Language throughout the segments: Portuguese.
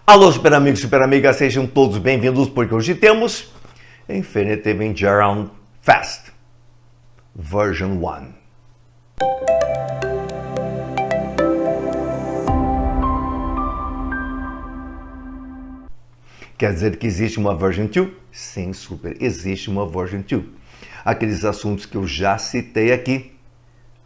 Alô, super amigos, super amigas, sejam todos bem-vindos, porque hoje temos Infinitive Gerund Fast, version 1. Quer dizer que existe uma version 2? Sim, super, existe uma version 2. Aqueles assuntos que eu já citei aqui.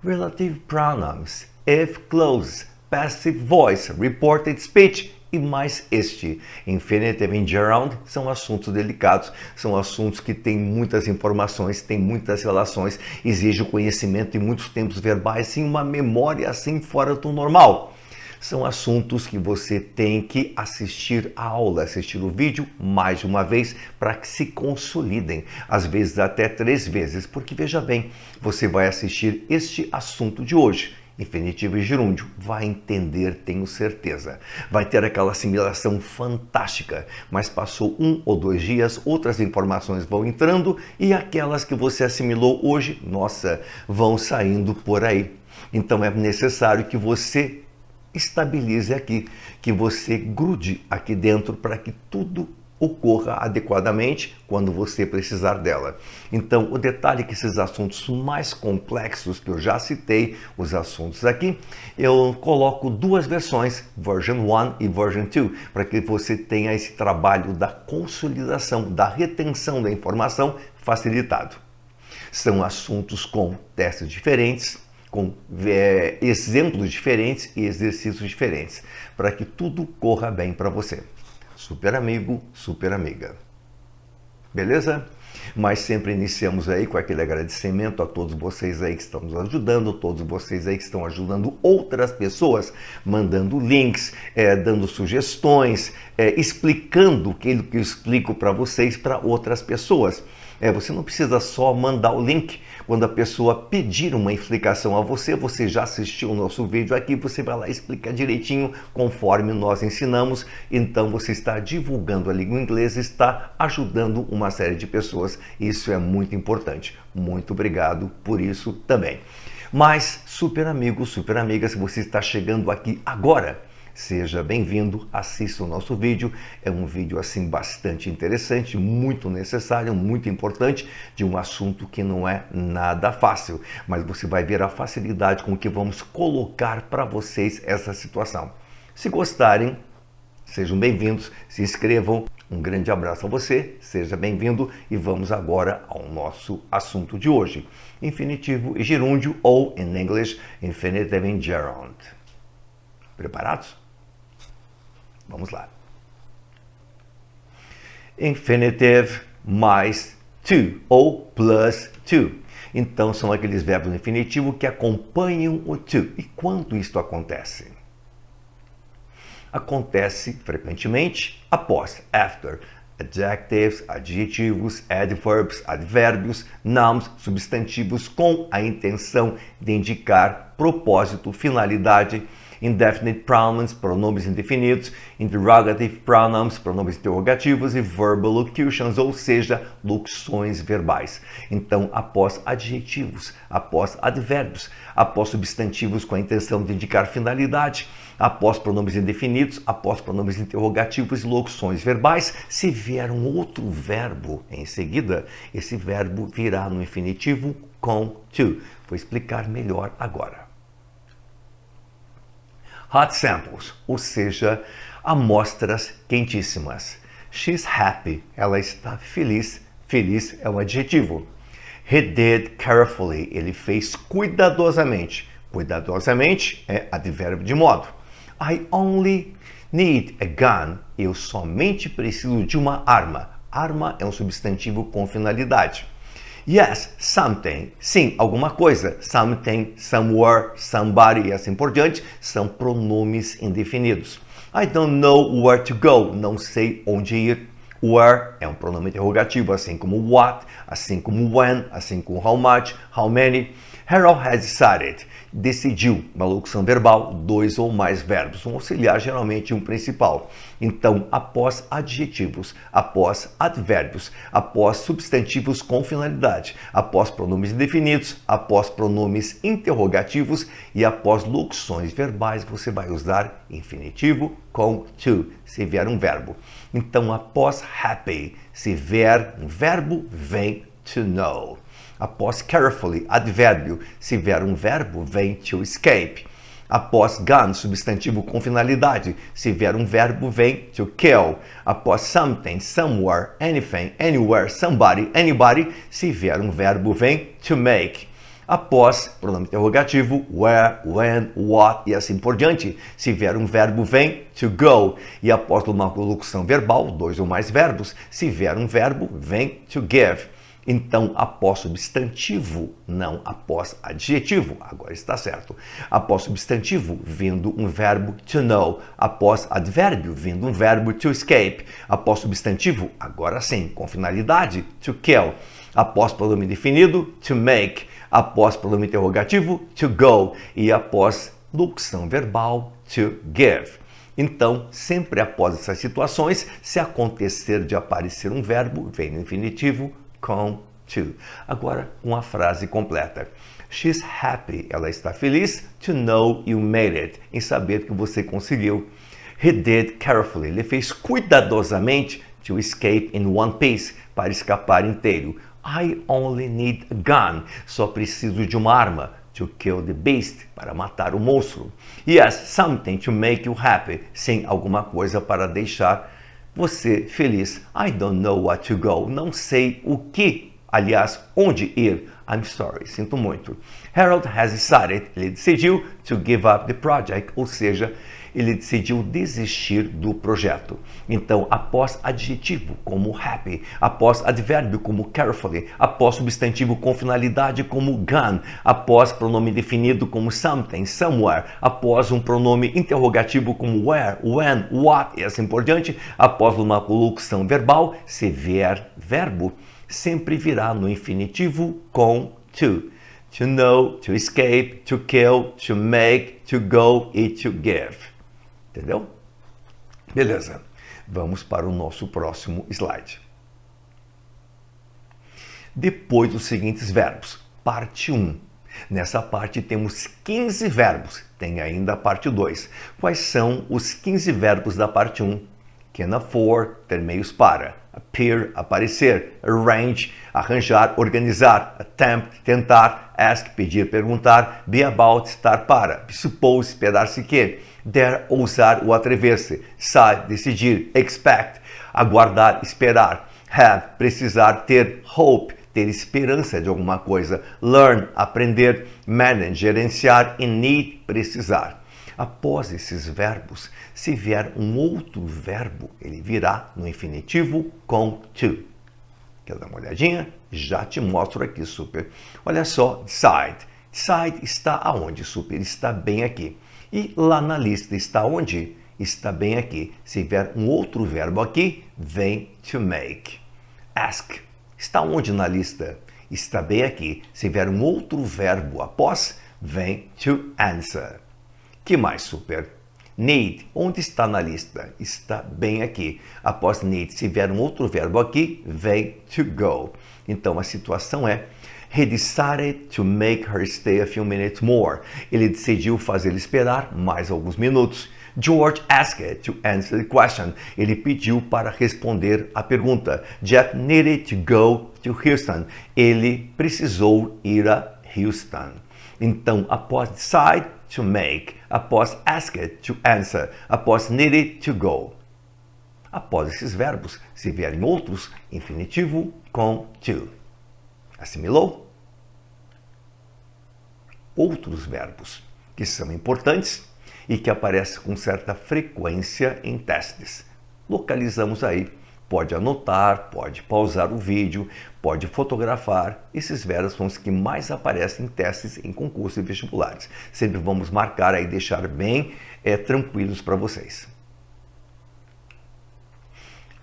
Relative pronouns, if close, passive voice, reported speech e mais este. Infinitive and gerund são assuntos delicados, são assuntos que têm muitas informações, têm muitas relações, exigem conhecimento em muitos tempos verbais e uma memória assim fora do normal. São assuntos que você tem que assistir a aula, assistir o vídeo mais de uma vez para que se consolidem, às vezes até 3 vezes, porque veja bem, você vai assistir este assunto de hoje, infinitivo e gerúndio, vai entender, tenho certeza. Vai ter aquela assimilação fantástica, mas passou 1 ou 2 dias, outras informações vão entrando e aquelas que você assimilou hoje, nossa, vão saindo por aí. Então é necessário que você estabilize aqui, que você grude aqui dentro para que tudo ocorra adequadamente quando você precisar dela. Então, o detalhe é que esses assuntos mais complexos que eu já citei, os assuntos aqui, eu coloco 2 versões, version 1 e version 2, para que você tenha esse trabalho da consolidação, da retenção da informação facilitado. São assuntos com testes diferentes, com exemplos diferentes e exercícios diferentes, para que tudo corra bem para você. Super amigo, super amiga. Beleza? Mas sempre iniciamos aí com aquele agradecimento a todos vocês aí que estão nos ajudando, todos vocês aí que estão ajudando outras pessoas, mandando links, dando sugestões, explicando aquilo que eu explico para vocês para outras pessoas. Você não precisa só mandar o link. Quando a pessoa pedir uma explicação a você, você já assistiu o nosso vídeo aqui, você vai lá e explica direitinho conforme nós ensinamos. Então você está divulgando a língua inglesa, está ajudando uma série de pessoas. Isso é muito importante. Muito obrigado por isso também. Mas, super amigo, super amiga, se você está chegando aqui agora, seja bem-vindo, assista o nosso vídeo, é um vídeo assim bastante interessante, muito necessário, muito importante, de um assunto que não é nada fácil, mas você vai ver a facilidade com que vamos colocar para vocês essa situação. Se gostarem, sejam bem-vindos, se inscrevam, um grande abraço a você, seja bem-vindo e vamos agora ao nosso assunto de hoje, infinitivo e gerúndio ou, em inglês, infinitive and gerund. Preparados? Vamos lá. Infinitive mais to ou plus to. Então são aqueles verbos no infinitivo que acompanham o to. E quando isto acontece? Acontece frequentemente após, after, adjectives, adjetivos, adverbs, advérbios, nouns, substantivos com a intenção de indicar propósito, finalidade, indefinite pronouns, pronomes indefinidos, interrogative pronouns, pronomes interrogativos e verbal locutions, ou seja, locuções verbais. Então, após adjetivos, após advérbios, após substantivos com a intenção de indicar finalidade, após pronomes indefinidos, após pronomes interrogativos e locuções verbais, se vier um outro verbo em seguida, esse verbo virá no infinitivo com to. Vou explicar melhor agora. Hot samples, ou seja, amostras quentíssimas. She's happy, ela está feliz. Feliz é um adjetivo. He did carefully, ele fez cuidadosamente. Cuidadosamente é advérbio de modo. I only need a gun, eu somente preciso de uma arma. Arma é um substantivo com finalidade. Yes, something. Sim, alguma coisa. Something, somewhere, somebody e assim por diante são pronomes indefinidos. I don't know where to go. Não sei onde ir. Where é um pronome interrogativo, assim como what, assim como when, assim como how much, how many. Harold has decided. Decidiu. Uma locução verbal, dois ou mais verbos. Um auxiliar, geralmente um principal. Então, após adjetivos, após advérbios, após substantivos com finalidade, após pronomes indefinidos, após pronomes interrogativos e após locuções verbais, você vai usar infinitivo com to, se vier um verbo. Então, após happy, se vier um verbo, vem to know. Após carefully, advérbio, se vier um verbo, vem to escape. Após gone, substantivo com finalidade, se vier um verbo, vem to kill. Após something, somewhere, anything, anywhere, somebody, anybody, se vier um verbo, vem to make. Após pronome interrogativo, where, when, what e assim por diante, se vier um verbo, vem to go. E após uma locução verbal, dois ou mais verbos, se vier um verbo, vem to give. Então, após substantivo, não após adjetivo, agora está certo. Após substantivo, vindo um verbo to know. Após advérbio, vindo um verbo to escape. Após substantivo, agora sim, com finalidade, to kill. Após pronome definido, to make. Após pronome interrogativo, to go. E após locução verbal, to give. Então, sempre após essas situações, se acontecer de aparecer um verbo, vem no infinitivo, com to. Agora, uma frase completa. She's happy. Ela está feliz to know you made it. Em saber que você conseguiu. He did carefully. Ele fez cuidadosamente to escape in one piece. Para escapar inteiro. I only need a gun. Só preciso de uma arma. To kill the beast. Para matar o monstro. Yes, something to make you happy. Sim, alguma coisa para deixar você feliz. I don't know what to go. Não sei o que, aliás, onde ir. I'm sorry, sinto muito. Harold has decided. Ele decidiu to give up the project, ou seja, ele decidiu desistir do projeto. Então, após adjetivo como happy, após advérbio como carefully, após substantivo com finalidade como gone, após pronome definido como something, somewhere, após um pronome interrogativo como where, when, what e assim por diante, após uma locução verbal, se vier verbo, sempre virá no infinitivo com to. To know, to escape, to kill, to make, to go e to give. Entendeu? Beleza. Vamos para o nosso próximo slide. Depois dos seguintes verbos. Parte 1. Nessa parte temos 15 verbos. Tem ainda a parte 2. Quais são os 15 verbos da parte 1? Can afford, ter meios para. Appear, aparecer. Arrange, arranjar, organizar. Attempt, tentar. Ask, pedir, perguntar. Be about, estar para. Suppose, esperar-se que. Dare, ousar ou atrever-se. Decide, decidir. Expect, aguardar, esperar. Have, precisar, ter. Hope, ter esperança de alguma coisa. Learn, aprender. Manage, gerenciar. E need, precisar. Após esses verbos, se vier um outro verbo, ele virá no infinitivo com to. Quer dar uma olhadinha? Já te mostro aqui, super. Olha só, decide. Decide está aonde, super? Está bem aqui. E lá na lista está onde? Está bem aqui. Se vier um outro verbo aqui, vem to make. Ask. Está onde na lista? Está bem aqui. Se vier um outro verbo após, vem to answer. Que mais, super? Need. Onde está na lista? Está bem aqui. Após need, se vier um outro verbo aqui, vem to go. Então, a situação é: He decided to make her stay a few minutes more. Ele decidiu fazê-la esperar mais alguns minutos. George asked to answer the question. Ele pediu para responder a pergunta. Jeff needed to go to Houston. Ele precisou ir a Houston. Então, após decide, to make. Após asked, to answer. Após needed, to go. Após esses verbos, se vierem outros, infinitivo com to. Assimilou? Outros verbos que são importantes e que aparecem com certa frequência em testes. Localizamos aí. Pode anotar, pode pausar o vídeo, pode fotografar. Esses verbos são os que mais aparecem em testes em concursos e vestibulares. Sempre vamos marcar aí, deixar bem tranquilos para vocês.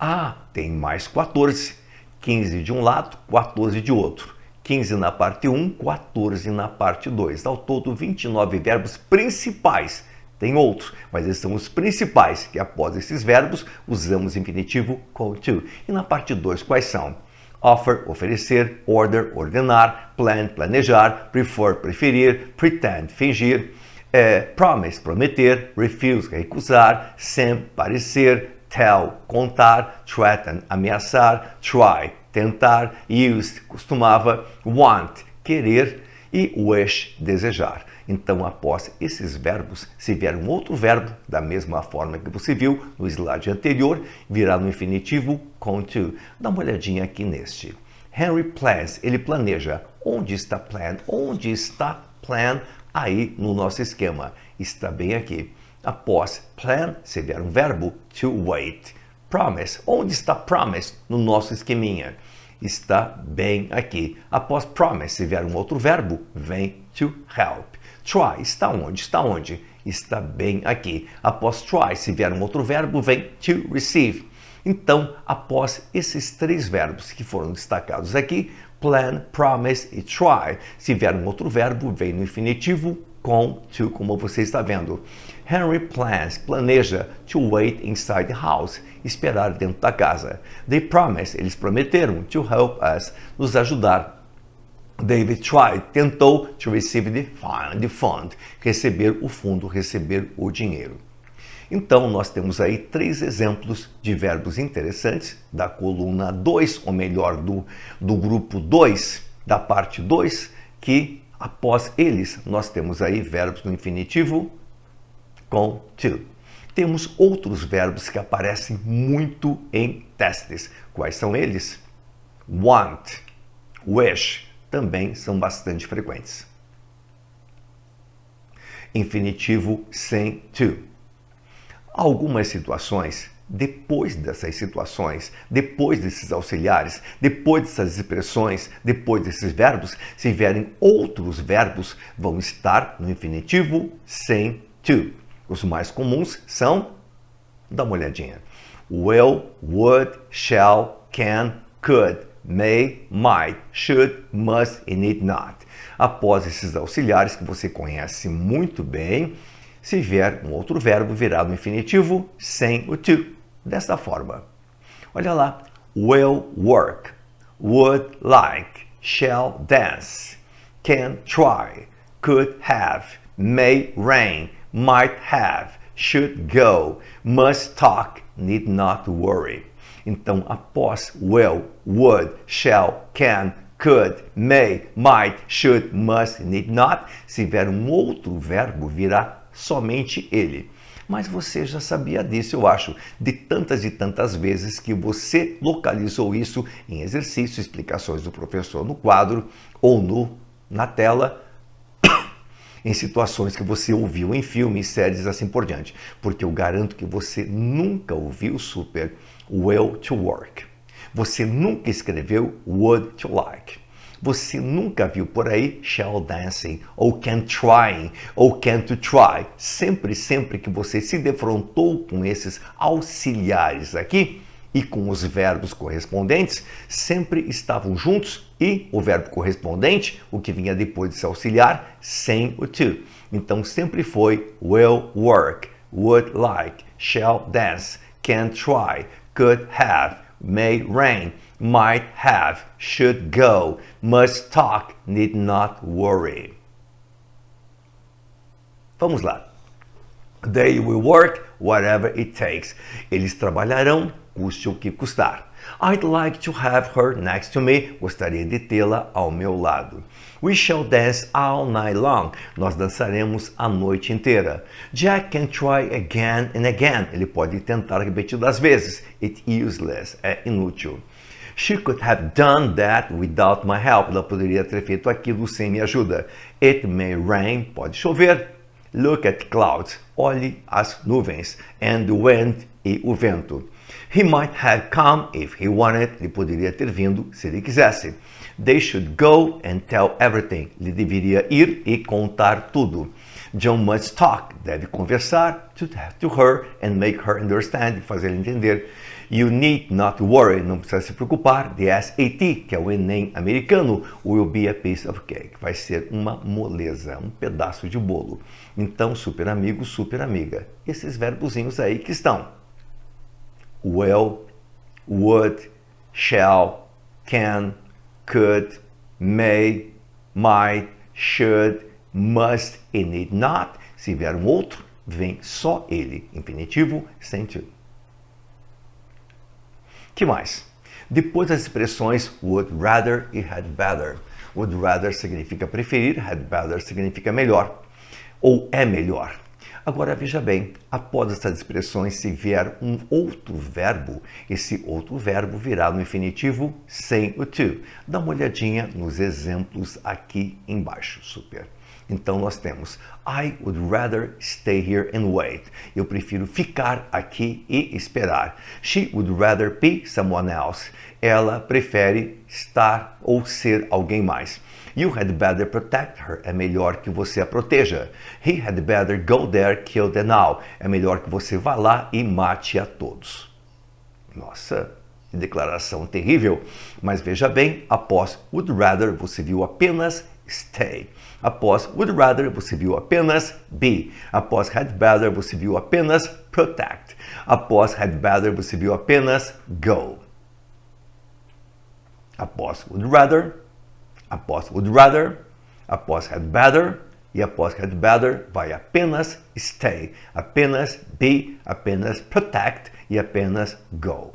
Ah, tem mais 14. 15 de um lado, 14 de outro. 15 na parte 1, 14 na parte 2. Ao todo, 29 verbos principais. Tem outros, mas esses são os principais, que após esses verbos usamos infinitivo com to. E na parte 2, quais são? Offer, oferecer, order, ordenar, plan, planejar, prefer, preferir, pretend, fingir, promise, prometer, refuse, recusar, seem, parecer, tell, contar, threaten, ameaçar, try, tentar, used, costumava, want, querer e wish, desejar. Então, após esses verbos, se vier um outro verbo, da mesma forma que você viu no slide anterior, virá no infinitivo com to. Dá uma olhadinha aqui neste. Henry plans, ele planeja. Onde está plan? Onde está plan? Aí no nosso esquema. Está bem aqui. Após plan, se vier um verbo, to wait. Promise, onde está promise no nosso esqueminha? Está bem aqui. Após promise, se vier um outro verbo, vem to help. Try, está onde? Está onde? Está bem aqui. Após try, se vier um outro verbo, vem to receive. Então, após esses três verbos que foram destacados aqui, plan, promise e try, se vier um outro verbo, vem no infinitivo com to, como você está vendo. Henry plans, planeja, to wait inside the house, esperar dentro da casa. They promise, eles prometeram, to help us, nos ajudar. David tried, tentou, to receive the fund, receber o fundo, receber o dinheiro. Então, nós temos aí três exemplos de verbos interessantes da coluna 2, ou melhor, do grupo 2, da parte 2, que após eles nós temos aí verbos no infinitivo com to. Temos outros verbos que aparecem muito em testes. Quais são eles? Want, wish, também são bastante frequentes. Infinitivo sem to. Algumas situações, depois dessas situações, depois desses auxiliares, depois dessas expressões, depois desses verbos, se vierem outros verbos, vão estar no infinitivo sem to. Os mais comuns são, dá uma olhadinha, will, would, shall, can, could, may, might, should, must e need not. Após esses auxiliares que você conhece muito bem, se vier um outro verbo, virá no infinitivo sem o to. Desta forma. Olha lá. Will work, would like, shall dance, can try, could have, may rain, might have, should go, must talk, need not worry. Então, após will, would, shall, can, could, may, might, should, must, need not, se vier um outro verbo, virá somente ele. Mas você já sabia disso, eu acho, de tantas e tantas vezes que você localizou isso em exercícios, explicações do professor no quadro ou na tela, em situações que você ouviu em filmes, séries, assim por diante. Porque eu garanto que você nunca ouviu super will to work. Você nunca escreveu would to like. Você nunca viu por aí shall dancing, ou can trying, ou can to try. Sempre que você se defrontou com esses auxiliares aqui e com os verbos correspondentes, sempre estavam juntos e o verbo correspondente, o que vinha depois desse auxiliar, sem o to. Então sempre foi will work, would like, shall dance, can try, could have, may rain, might have, should go, must talk, need not worry. Vamos lá. They will work whatever it takes. Eles trabalharão, custe o que custar. I'd like to have her next to me. Gostaria de tê-la ao meu lado. We shall dance all night long. Nós dançaremos a noite inteira. Jack can try again and again. Ele pode tentar repetidas vezes. It's useless. É inútil. She could have done that without my help. Ela poderia ter feito aquilo sem minha ajuda. It may rain. Pode chover. Look at clouds. Olhe as nuvens. And the wind. E o vento. He might have come if he wanted. Ele poderia ter vindo se ele quisesse. They should go and tell everything. Ele deveria ir e contar tudo. John must talk, deve conversar, to her and make her understand, fazer ela entender. You need not worry, não precisa se preocupar. The SAT, que é o Enem americano, will be a piece of cake, vai ser uma moleza, um pedaço de bolo. Então, super amigo, super amiga, esses verbozinhos aí que estão. Will, would, shall, can, could, may, might, should, must e need not. Se vier um outro, vem só ele, infinitivo sem to. Que mais? Depois das expressões would rather e had better. Would rather significa preferir, had better significa melhor, ou é melhor. Agora veja bem, após essas expressões, se vier um outro verbo, esse outro verbo virá no infinitivo sem o to. Dá uma olhadinha nos exemplos aqui embaixo, super. Então nós temos I would rather stay here and wait. Eu prefiro ficar aqui e esperar. She would rather be someone else. Ela prefere estar ou ser alguém mais. You had better protect her. É melhor que você a proteja. He had better go there, kill them all. É melhor que você vá lá e mate a todos. Nossa, que declaração terrível. Mas veja bem, após would rather você viu apenas stay. Após would rather você viu apenas be. Após had better você viu apenas protect. Após had better você viu apenas go. Após would rather, após would rather, após had better e após had better vai apenas stay, apenas be, apenas protect e apenas go.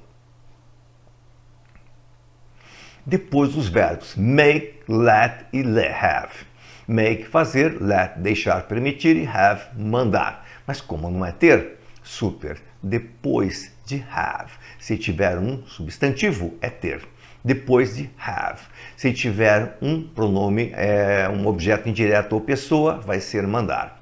Depois os verbos make, let e have. Make, fazer, let, deixar, permitir e have, mandar. Mas como não é ter? Super. Depois de have. Se tiver um substantivo, é ter. Depois de have. Se tiver um pronome, um objeto indireto ou pessoa, vai ser mandar.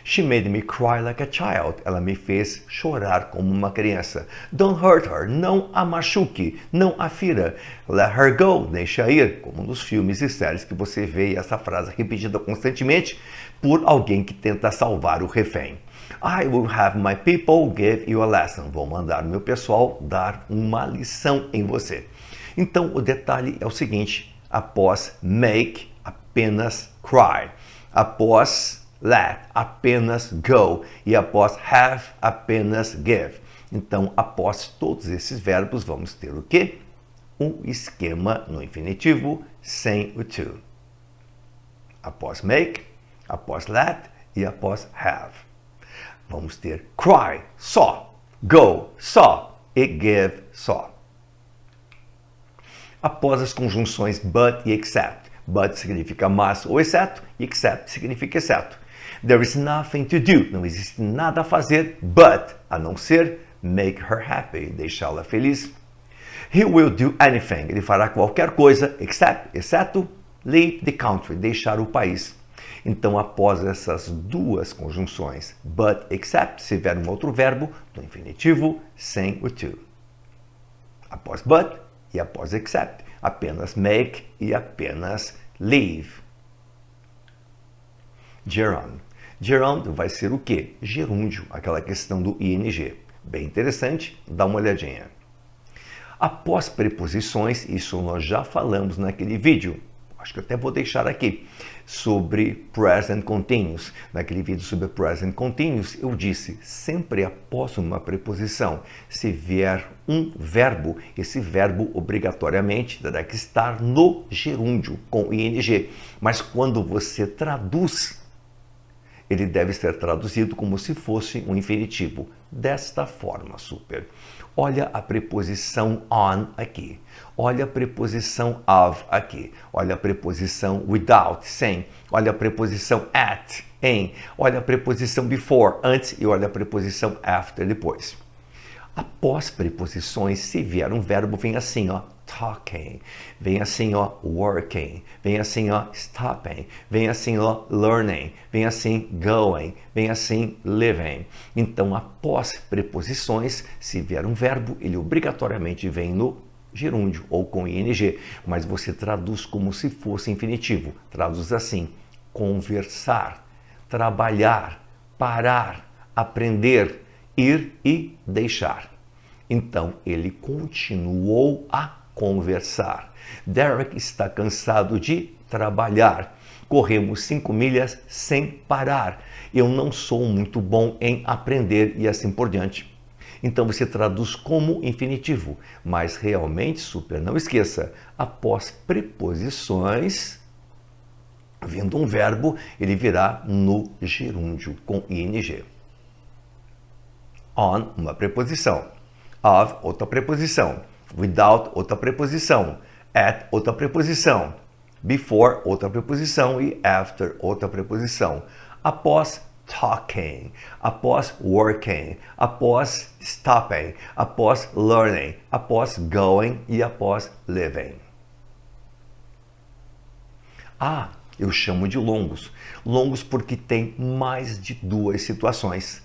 She made me cry like a child. Ela me fez chorar como uma criança. Don't hurt her. Não a machuque. Não a fira. Let her go. Deixa ir. Como nos filmes e séries que você vê essa frase repetida constantemente por alguém que tenta salvar o refém. I will have my people give you a lesson. Vou mandar meu pessoal dar uma lição em você. Então, o detalhe é o seguinte. Após make, apenas cry. Após let, apenas go. E após have, apenas give. Então, após todos esses verbos, vamos ter o quê? Um esquema no infinitivo sem o to. Após make, após let e após have. Vamos ter cry, só. Go, só. E give, só. Após as conjunções but e except. But significa mas ou exceto, e except significa exceto. There is nothing to do. Não existe nada a fazer, but, a não ser, make her happy, deixá-la feliz. He will do anything. Ele fará qualquer coisa, exceto, leave the country, deixar o país. Então, após essas duas conjunções, but, except, se vier um outro verbo, no infinitivo, sem o to. Após but e após except, apenas make e apenas leave. Gerund. Gerund vai ser o quê? Gerúndio, aquela questão do ing. Bem interessante, dá uma olhadinha. Após preposições, isso nós já falamos naquele vídeo, acho que até vou deixar aqui, sobre present continuous. Naquele vídeo sobre present continuous, eu disse, sempre após uma preposição, se vier um verbo, esse verbo obrigatoriamente terá que estar no gerúndio, com ing. Mas quando você traduz, ele deve ser traduzido como se fosse um infinitivo. Desta forma, super. Olha a preposição on aqui. Olha a preposição of aqui. Olha a preposição without, sem. Olha a preposição at, em. Olha a preposição before, antes. E olha a preposição after, depois. Após preposições, se vier um verbo, vem assim, ó, talking. Vem assim, ó, working. Vem assim, ó, stopping. Vem assim, ó, learning. Vem assim, going. Vem assim, living. Então, após preposições, se vier um verbo, ele obrigatoriamente vem no gerúndio ou com ing, mas você traduz como se fosse infinitivo. Traduz assim, conversar. trabalhar, parar, aprender, ir e deixar. Então ele continuou a conversar. Derek está cansado de trabalhar. Corremos 5 milhas sem parar. Eu não sou muito bom em aprender e assim por diante. Então você traduz como infinitivo, mas realmente, super, não esqueça, após preposições, vindo um verbo, ele virá no gerúndio, com ing. On, uma preposição. Of, outra preposição. Without, outra preposição. At, outra preposição. Before, outra preposição. E after, outra preposição. Após talking, após working, após stopping, após learning, após going e após living. Ah, eu chamo de longos. Longos porque tem mais de 2 situações.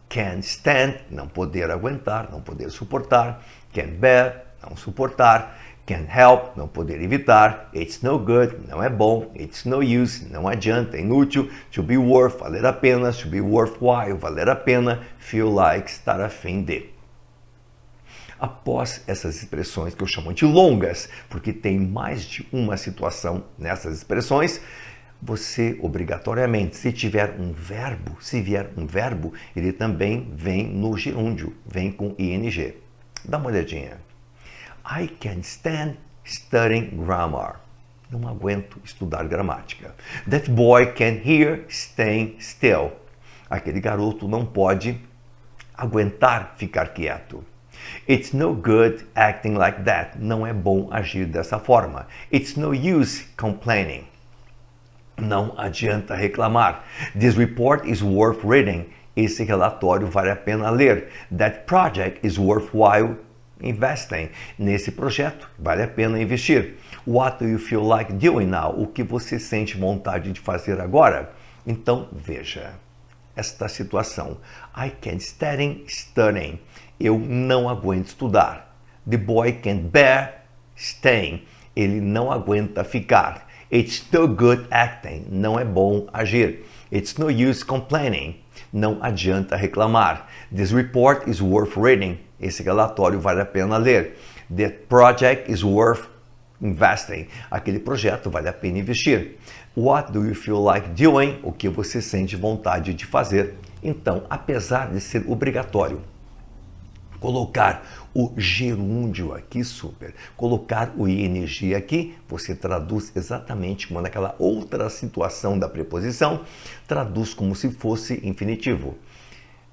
Can't stand, não poder aguentar, não poder suportar. Can't bear, não suportar. Can't help, não poder evitar. It's no good, não é bom. It's no use, não adianta, é inútil. To be worth, valer a pena. To be worthwhile, valer a pena. Feel like, estar a fim de. Após essas expressões que eu chamo de longas, porque tem mais de uma situação nessas expressões, você obrigatoriamente, se vier um verbo, ele também vem no gerúndio, vem com ing. Dá uma olhadinha. I can't stand studying grammar. Não aguento estudar gramática. That boy can't hear staying still. Aquele garoto não pode aguentar ficar quieto. It's no good acting like that. Não é bom agir dessa forma. It's no use complaining. Não adianta reclamar. This report is worth reading. Esse relatório vale a pena ler. That project is worthwhile investing. Nesse projeto vale a pena investir. What do you feel like doing now? O que você sente vontade de fazer agora? Então, veja esta situação. I can't stand studying. Eu não aguento estudar. The boy can't bear staying. Ele não aguenta ficar. It's no good acting. Não é bom agir. It's no use complaining. Não adianta reclamar. This report is worth reading. Esse relatório vale a pena ler. The project is worth investing. Aquele projeto vale a pena investir. What do you feel like doing? O que você sente vontade de fazer? Então, apesar de ser obrigatório colocar o gerúndio aqui, super, colocar o ing aqui, você traduz exatamente como naquela outra situação da preposição, traduz como se fosse infinitivo.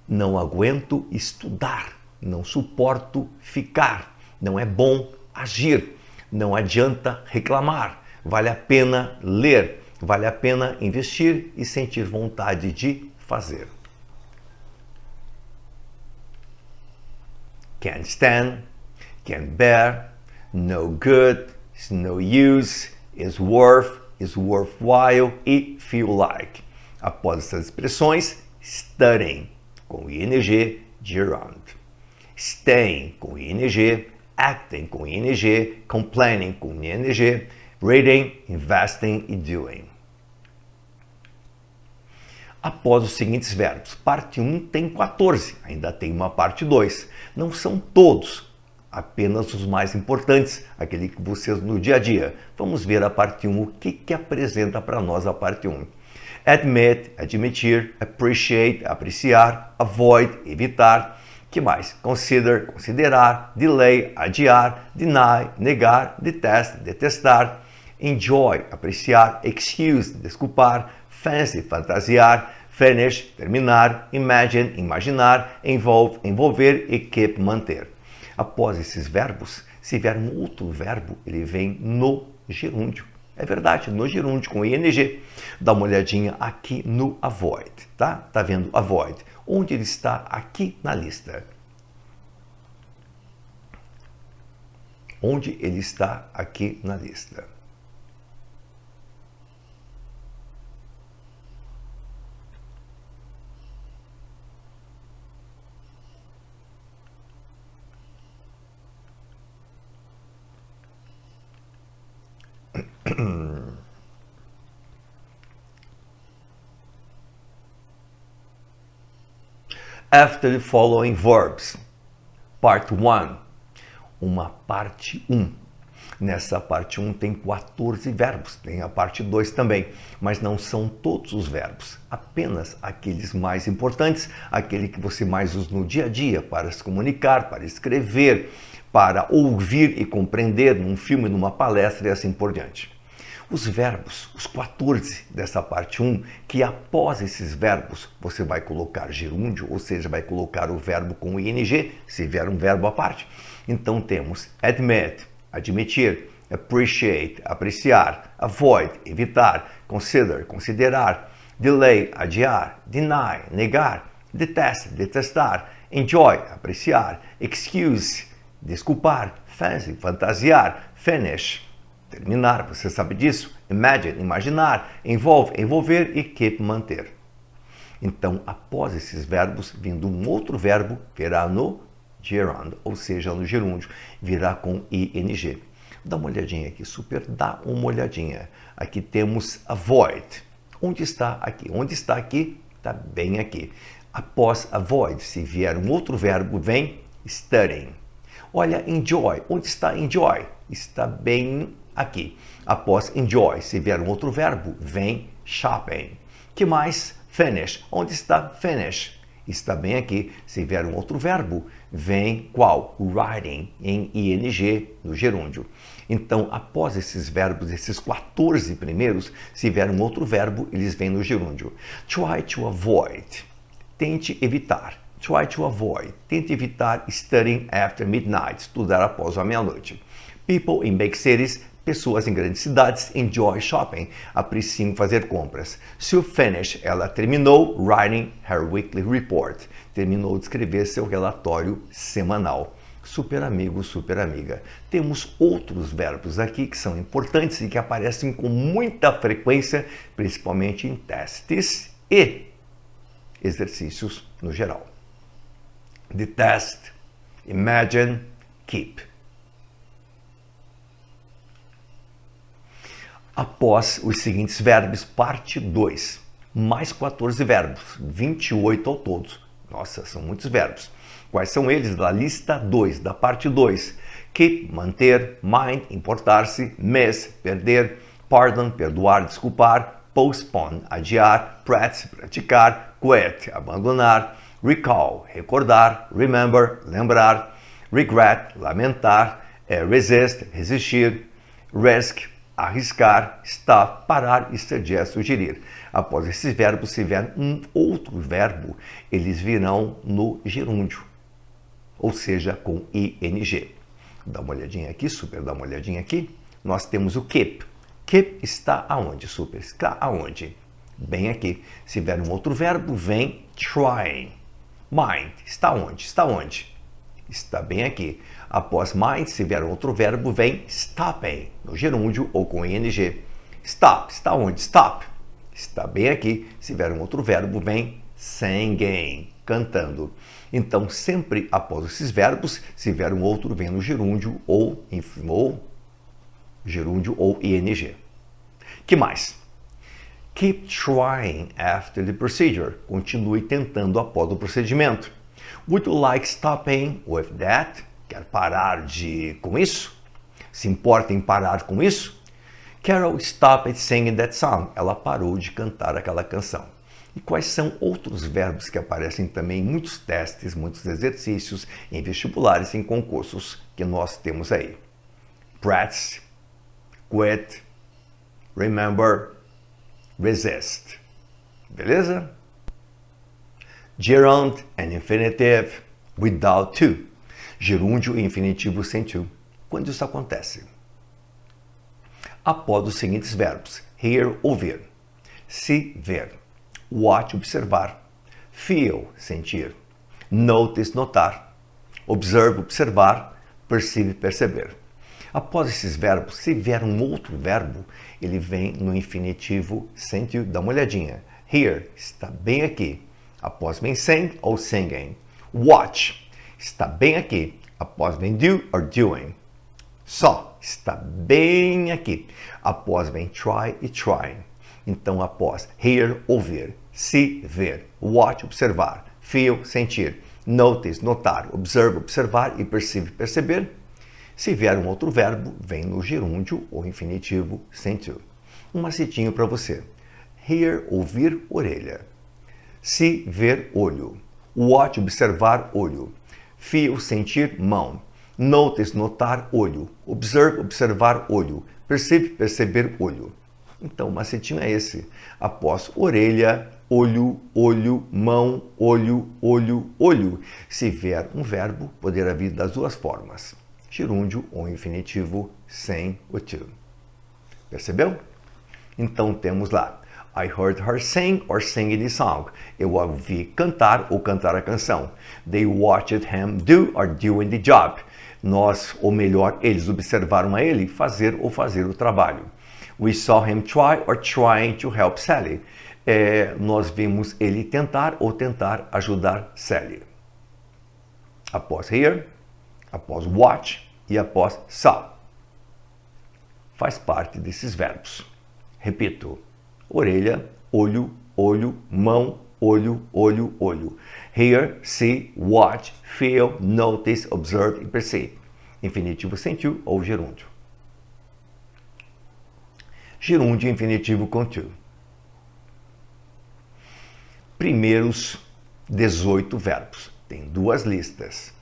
Não aguento estudar, não suporto ficar, não é bom agir, não adianta reclamar, vale a pena ler, vale a pena investir e sentir vontade de fazer. Can't stand, can't bear, no good, is no use, is worth, is worthwhile e feel like. Após essas expressões, studying com ing, gerund. Staying com ing, acting com ing, complaining com ing, reading, investing e doing. Após os seguintes verbos. Parte 1 tem 14, ainda tem uma parte 2. Não são todos, apenas os mais importantes, aquele que vocês no dia a dia. Vamos ver a parte 1, o que apresenta para nós a parte 1. Admit, admitir, appreciate, apreciar, avoid, evitar. Que mais? Consider, considerar, delay, adiar, deny, negar, detest, detestar, enjoy, apreciar, excuse, desculpar, fancy, fantasiar, finish, terminar, imagine, imaginar, involve, envolver e keep, manter. Após esses verbos, se vier um outro verbo, ele vem no gerúndio. É verdade, no gerúndio com ing. Dá uma olhadinha aqui no avoid, tá? Tá vendo avoid? Onde ele está aqui na lista? Onde ele está aqui na lista? after the following verbs. Part 1. Uma parte 1. Nessa parte 1 tem 14 verbos, tem a parte 2 também, mas não são todos os verbos, apenas aqueles mais importantes, aquele que você mais usa no dia a dia para se comunicar, para escrever, para ouvir e compreender num filme, numa palestra e assim por diante. Os verbos, os 14 dessa parte 1, que após esses verbos você vai colocar gerúndio, ou seja, vai colocar o verbo com ing, se vier um verbo à parte. Então temos admit, admitir, appreciate, apreciar, avoid, evitar, consider, considerar, delay, adiar, deny, negar, detest, detestar, enjoy, apreciar, excuse, desculpar, fancy, fantasiar, finish, terminar, você sabe disso, imagine, imaginar, involve, envolver e keep, manter. Então, após esses verbos, vindo um outro verbo, virá no gerund, ou seja, no gerúndio, virá com ing. Dá uma olhadinha aqui, super, dá uma olhadinha. Aqui temos avoid. Onde está aqui? Onde está aqui? Está bem aqui. Após avoid, se vier um outro verbo, vem studying. Olha, enjoy. Onde está enjoy? Está bem aqui. Após enjoy, se vier um outro verbo, vem shopping. Que mais? Finish. Onde está finish? Está bem aqui. Se vier um outro verbo, vem qual? Writing, em ing, no gerúndio. Então, após esses verbos, esses 14 primeiros, se vier um outro verbo, eles vêm no gerúndio. Try to avoid. Tente evitar. Try to avoid. Tente evitar studying after midnight. Estudar após a meia-noite. People in big cities. Pessoas em grandes cidades enjoy shopping, apreciam fazer compras. To finish, ela terminou writing her weekly report, terminou de escrever seu relatório semanal. Super amigo, super amiga. Temos outros verbos aqui que são importantes e que aparecem com muita frequência, principalmente em testes e exercícios no geral. Detest, imagine, keep. Após os seguintes verbos, parte 2, mais 14 verbos, 28 ao todo. Nossa, são muitos verbos. Quais são eles? Da lista 2, da parte 2. Keep, manter, mind, importar-se, miss, perder, pardon, perdoar, desculpar, postpone, adiar, practice, praticar, quit, abandonar, recall, recordar, remember, lembrar, regret, lamentar, resist, resistir, risk, arriscar, stop, parar e suggest, sugerir. Após esses verbos, se vier um outro verbo, eles virão no gerúndio, ou seja, com ing. Dá uma olhadinha aqui, super, dá uma olhadinha aqui. Nós temos o keep. Keep está aonde, super? Está aonde? Bem aqui. Se vier um outro verbo, vem trying. Mind, está onde? Está onde? Está bem aqui. Após mind, se vier outro verbo, vem stopping, no gerúndio ou com ing. Stop, está onde? Stop. Está bem aqui. Se vier um outro verbo, vem singing, cantando. Então, sempre após esses verbos, se vier um outro, vem no gerúndio ou gerúndio ou ing. Que mais? Keep trying after the procedure. Continue tentando após o procedimento. Would you like stopping with that? Quer parar com isso? Se importa em parar com isso? Carol stopped singing that song. Ela parou de cantar aquela canção. E quais são outros verbos que aparecem também em muitos testes, muitos exercícios, em vestibulares, em concursos que nós temos aí? Practice, quit, remember, resist. Beleza? Gerund and infinitive without to. Gerúndio e infinitivo sem to. Quando isso acontece? Após os seguintes verbos: hear, ouvir, see, ver, watch, observar, feel, sentir, notice, notar, observe, observar, perceive, perceber. Após esses verbos, se vier um outro verbo, ele vem no infinitivo sem to. Dá uma olhadinha. Hear está bem aqui. Após vem sing ou singing. Watch está bem aqui. Após vem do or doing. Saw está bem aqui. Após vem try e trying. Então, após hear, ouvir, see, ver, watch, observar, feel, sentir. Notice, notar. Observe, observar. E perceive, perceber. Se vier um outro verbo, vem no gerúndio ou infinitivo sem to. Um macetinho para você. Hear, ouvir, orelha. See, ver, olho. Watch, observar, olho. Feel, sentir, mão. Notice, notar, olho. Observe, observar, olho. Perceive, perceber, olho. Então, o macetinho é esse. Após orelha, olho, olho, mão, olho, olho, olho. Se vier um verbo, poderá vir das duas formas. Gerúndio ou infinitivo sem o to. Percebeu? Então, temos lá. I heard her sing or sing the song. Eu a ouvi cantar ou cantar a canção. They watched him do or doing the job. Nós, ou melhor, eles observaram a ele fazer ou fazer o trabalho. We saw him try or trying to help Sally. Nós vimos ele tentar ou tentar ajudar Sally. Após hear, após watch e após saw. Faz parte desses verbos. Repito. Orelha, olho, olho, mão, olho, olho, olho. Hear, see, watch, feel, notice, observe e perceive. Infinitivo sem to ou gerúndio. Gerúndio infinitivo com to. Primeiros 18 verbos. Tem duas listas.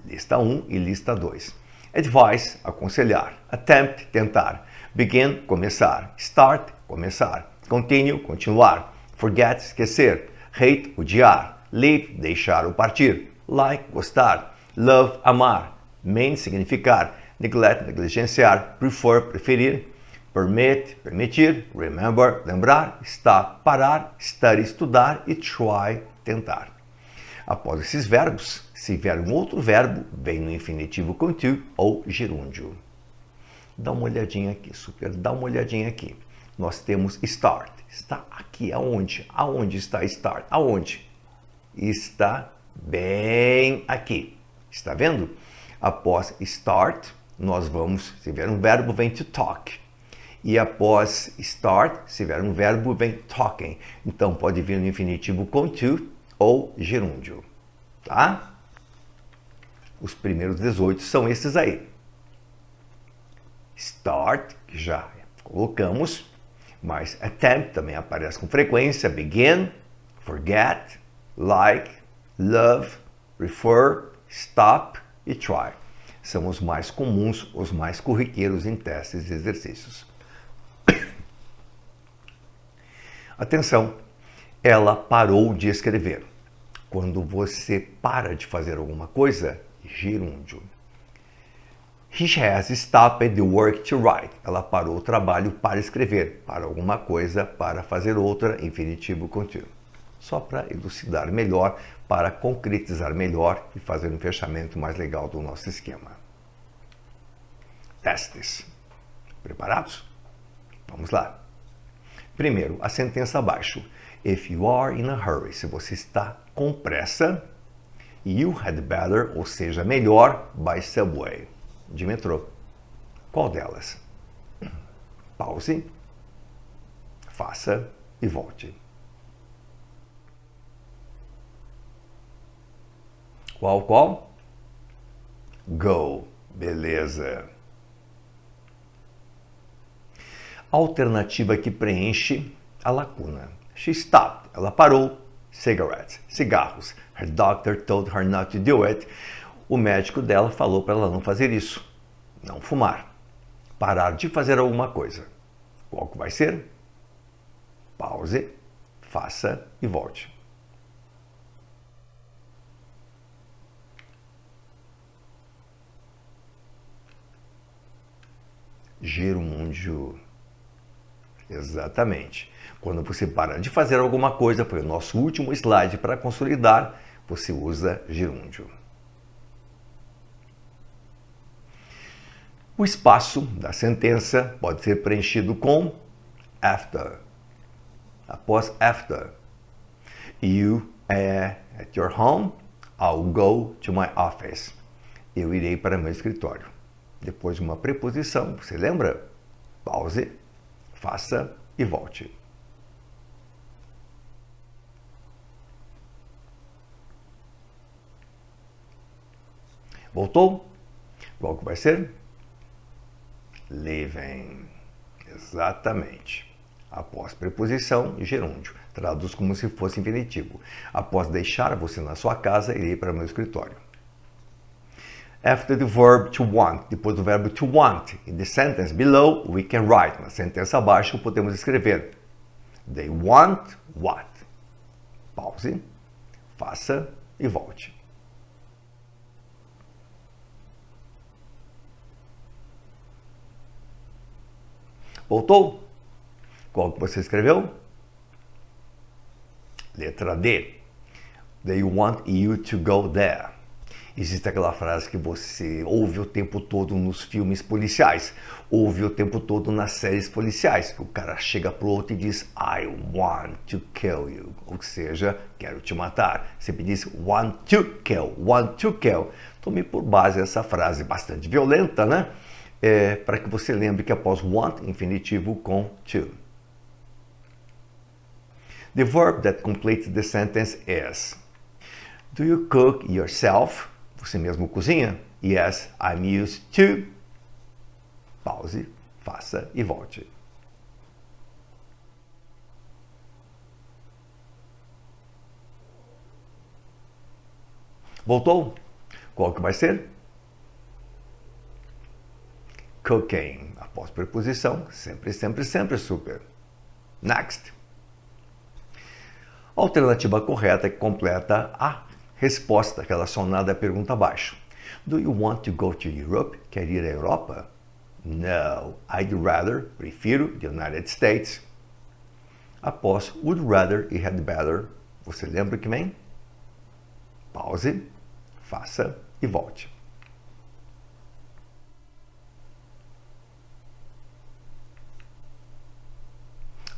Lista 1 e lista 2. Advise, aconselhar. Attempt, tentar. Begin, começar. Start, começar. Continue, continuar. Forget, esquecer. Hate, odiar. Leave, deixar ou partir. Like, gostar. Love, amar. Main, significar. Neglect, negligenciar. Prefer, preferir. Permit, permitir. Remember, lembrar. Stop, parar. Study, estudar. E try, tentar. Após esses verbos, se vier um outro verbo, vem no infinitivo com to ou gerúndio. Dá uma olhadinha aqui, super. Dá uma olhadinha aqui. Nós temos start. Está aqui aonde? Aonde está start? Aonde? Está bem aqui. Está vendo? Após start, nós vamos, se vier um verbo, vem to talk. E após start, se vier um verbo, vem talking. Então, pode vir no infinitivo com to ou gerúndio. Tá? Os primeiros 18 são esses aí. Start, que já colocamos. Mas attempt também aparece com frequência. Begin, forget, like, love, refer, stop e try. São os mais comuns, os mais corriqueiros em testes e exercícios. Atenção, ela parou de escrever. Quando você para de fazer alguma coisa, gerúndio. He has stopped the work to write. Ela parou o trabalho para escrever, para alguma coisa, para fazer outra, infinitivo contínuo. Só para elucidar melhor, para concretizar melhor e fazer um fechamento mais legal do nosso esquema. Testes. Preparados? Vamos lá. Primeiro, a sentença abaixo. If you are in a hurry, se você está com pressa, you had better, ou seja, melhor, by subway. De metrô. Qual delas? Pause, faça e volte. Qual? Go. Beleza. Alternativa que preenche a lacuna. She stopped. Ela parou. Cigarettes. Cigarros. Her doctor told her not to do it. O médico dela falou para ela não fazer isso, não fumar, parar de fazer alguma coisa. Qual que vai ser? Pause, faça e volte. Gerúndio. Exatamente. Quando você para de fazer alguma coisa, foi o nosso último slide para consolidar, você usa gerúndio. O espaço da sentença pode ser preenchido com after. Após after. You are at your home. I'll go to my office. Eu irei para meu escritório. Depois de uma preposição, você lembra? Pause, faça e volte. Voltou? Qual que vai ser? Living. Exatamente. Após preposição, gerúndio. Traduz como se fosse infinitivo. Após deixar você na sua casa, irei para o meu escritório. After the verb to want, depois do verbo to want, in the sentence below, we can write. Na sentença abaixo, podemos escrever. They want what? Pause, faça e volte. Voltou? Qual que você escreveu? Letra D. They want you to go there. Existe aquela frase que você ouve o tempo todo nos filmes policiais, ouve o tempo todo nas séries policiais. O cara chega pro outro e diz, I want to kill you. Ou seja, quero te matar. Sempre diz, want to kill, want to kill. Tome por base essa frase bastante violenta, né? Para que você lembre que após want, infinitivo com to. The verb that completes the sentence is, do you cook yourself? Você mesmo cozinha? Yes, I'm used to. Pause, faça e volte. Voltou? Qual que vai ser? Cooking. Após preposição, sempre, sempre, sempre super. Next. A alternativa correta que completa a resposta relacionada à pergunta abaixo. Do you want to go to Europe? Quer ir à Europa? No, I'd rather, prefiro, the United States. Após would rather e had better, você lembra que vem? Pause, faça e volte.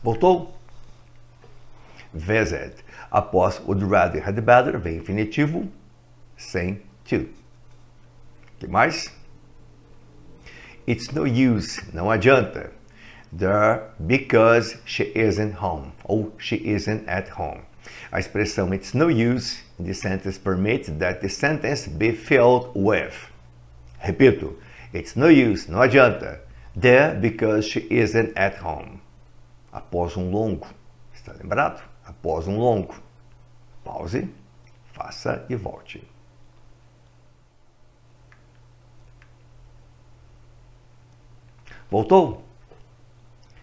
Voltou? Visit. Após would rather e had better, vem infinitivo sem to. Que mais? It's no use, não adianta. There because she isn't home, ou she isn't at home. A expressão it's no use in the sentence permits that the sentence be filled with. Repito, it's no use, não adianta. There because she isn't at home. Após um longo, está lembrado? Após um longo. Pause, faça e volte. Voltou?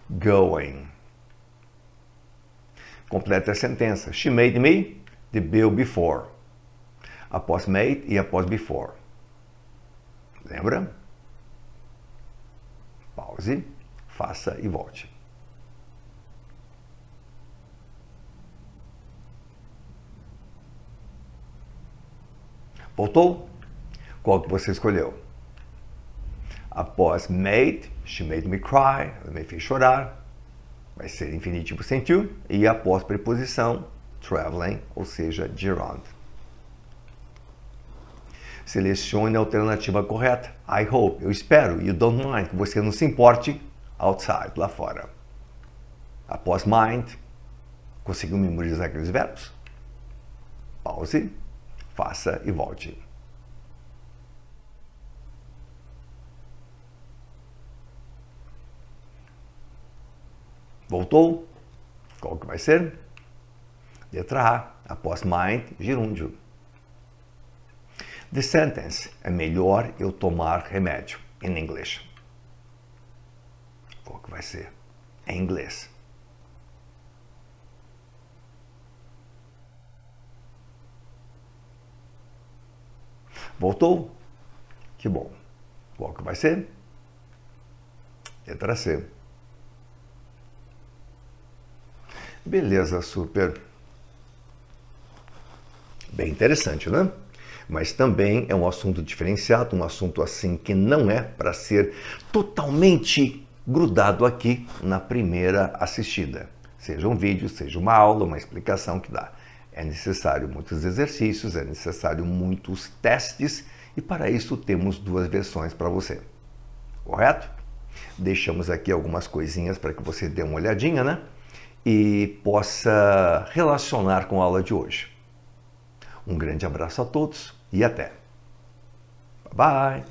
Going. Completa a sentença. She made me the bill before. Após made e após before. Lembra? Pause, faça e volte. Voltou? Qual que você escolheu? Após made, she made me cry, ela me fez chorar. Vai ser infinitivo sem to. E após preposição, traveling, ou seja, gerund. Selecione a alternativa correta. I hope, eu espero, you don't mind, que você não se importe, outside, lá fora. Após mind, conseguiu memorizar aqueles verbos? Pause, faça e volte. Voltou? Qual que vai ser? Letra A. Após mind, gerúndio. The sentence. É melhor eu tomar remédio. In English. Qual que vai ser? Em inglês. Voltou? Que bom. Qual que vai ser? Letra C. Beleza, super. Bem interessante, né? Mas também é um assunto diferenciado, um assunto assim que não é para ser totalmente grudado aqui na primeira assistida. Seja um vídeo, seja uma aula, uma explicação que dá. É necessário muitos exercícios, é necessário muitos testes e para isso temos duas versões para você. Correto? Deixamos aqui algumas coisinhas para que você dê uma olhadinha, né? E possa relacionar com a aula de hoje. Um grande abraço a todos e até! Bye Bye!